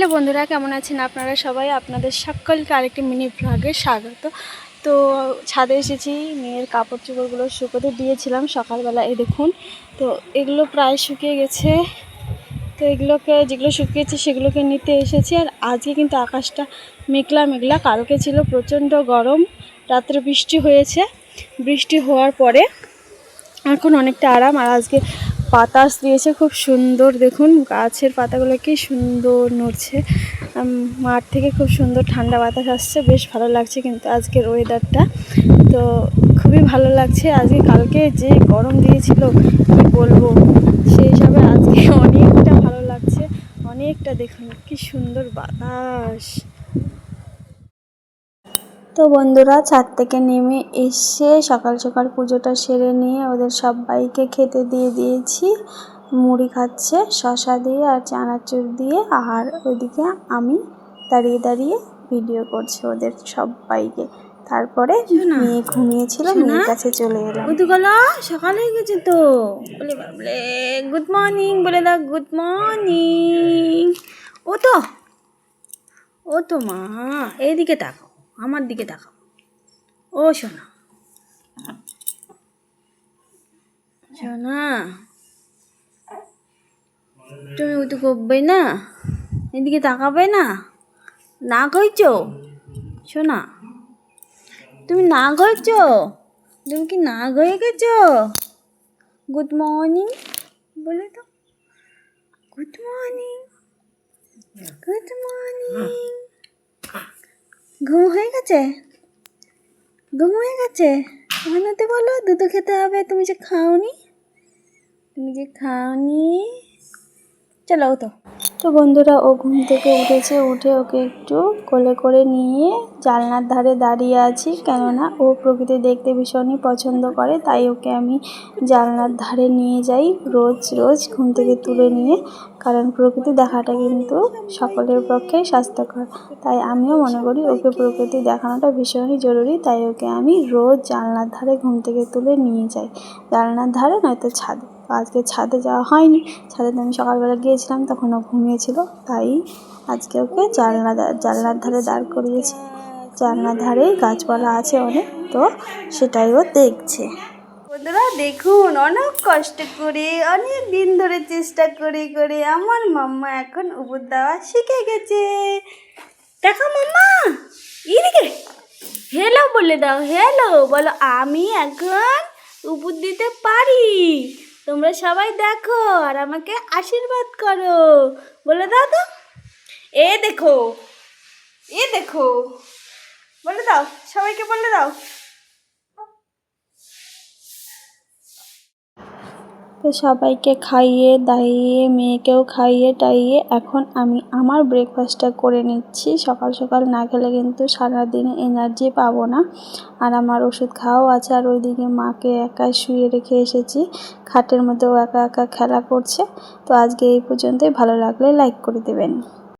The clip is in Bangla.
হ্যালো বন্ধুরা, কেমন আছেন আপনারা সবাই? আপনাদের সকলকে আরেকটি মিনি ব্লগে স্বাগত। তো ছাদে এসেছি, মেয়ের কাপড় চোপড়গুলো শুকোতে দিয়েছিলাম সকালবেলা। এই দেখুন, তো এগুলো প্রায় শুকিয়ে গেছে। তো এগুলোকে যেগুলো শুকিয়েছে সেগুলোকে নিতে এসেছি। আর আজকে কিন্তু আকাশটা মেঘলা মেঘলা, কালকে ছিল প্রচণ্ড গরম, রাত্রে বৃষ্টি হয়েছে। বৃষ্টি হওয়ার পরে এখন অনেকটা আরাম। আর আজকে বাতাস দিয়েছে খুব সুন্দর, দেখুন গাছের পাতাগুলো কি সুন্দর নড়ছে। মাঠ থেকে খুব সুন্দর ঠান্ডা বাতাস আসছে, বেশ ভালো লাগছে কিন্তু আজকের ওয়েদারটা। তো খুবই ভালো লাগছে। আজকে কালকে যে গরম দিয়েছিল কি বলবো, সেই হিসাবে আজকে অনেকটা ভালো লাগছে, অনেকটা। দেখুন কি সুন্দর বাতাস। তো বন্ধুরা, ছাদ থেকে নেমে এসে সকাল সকাল পুজোটা সেরে নিয়ে ওদের সবাইকে খেতে দিয়ে দিয়েছি। মুড়ি খাচ্ছে শসা দিয়ে আর চানাচুর দিয়ে। আর ওইদিকে আমি দাঁড়িয়ে দাঁড়িয়ে ভিডিও করছি ওদের সবাইকে। তারপরে মেয়ে ঘুমিয়েছিল, মেয়ের কাছে চলে এলাম। সকাল হয়ে গেছে তো, বলে বাবলে গুড মর্নিং বলে দাও, গুড মর্নিং। ও তো মা, এইদিকে তাকাও, আমার দিকে তাকাও। ও সোনা, সোনা তুমি উঠে করবে না, এদিকে তাকাবে না? না কইছো সোনা, তুমি না কইছো? তুমি কি না হয়ে গেছো? গুড মর্নিং বলে তো, গুড মর্নিং, গুড মর্নিং। ঘুম হয়ে গেছে? ঘুম হয়ে গেছে? ঘুমাতে বলো, দুধ খেতে হবে। তুমি যে খাওনি, চলো তো। তো বন্ধুরা, ও ঘুম থেকে উঠেছে, উঠে ওকে একটু কোলে করে নিয়ে জানলার ধারে দাঁড়িয়ে আছি। কেননা ও প্রকৃতি দেখতে ভীষণই পছন্দ করে, তাই ওকে আমি জানলার ধারে নিয়ে যাই রোজ রোজ ঘুম থেকে তুলে নিয়ে। কারণ প্রকৃতি দেখাটা কিন্তু সকলের পক্ষে স্বাস্থ্যকর, তাই আমিও মনে করি ওকে প্রকৃতি দেখানোটা ভীষণই জরুরি। তাই ওকে আমি রোজ জানলার ধারে ঘুম থেকে তুলে নিয়ে যাই, জানলার ধারে নয়তো ছাদে। আজকে ছাদে যাওয়া হয়নি, ছাদে আমি সকালবেলা গিয়েছিলাম, তখন ও ঘুমিয়েছিল, তাই আজকে ওকে জানলার ধারে দাঁড় করিয়েছি। জানলার ধারেই গাছপালা আছে অনেক, তো সেটাই ও দেখছে। বন্ধুরা দেখুন, অনেক কষ্ট করে, অনেক দিন ধরে চেষ্টা করে করে আমার মাম্মা এখন উপুর দেওয়া শিখে গেছে। দেখো মাম্মা, এদিকে হ্যালো বলে দাও, হ্যালো বলো। আমি এখন উপুর দিতে পারি, তোমরা সবাই দেখো আর আমাকে আশীর্বাদ করো, বলে দাও তো। এ দেখো, এ দেখো, বলে দাও, সবাইকে বলে দাও। তো সবাইকে খাইয়ে দাইয়ে, মেয়েকেও খাইয়ে টাইয়ে এখন আমি আমার ব্রেকফাস্টটা করে নিচ্ছি। সকাল সকাল না খেলে কিন্তু সারাদিনে এনার্জি পাবো না। আর আমার ওষুধ খাওয়াও আছে। আর ওইদিকে মাকে একা শুয়ে রেখে এসেছি খাটের মধ্যে, ও একা একা খেলা করছে। তো আজকে এই পর্যন্তই। ভালো লাগলে লাইক করে দেবেন।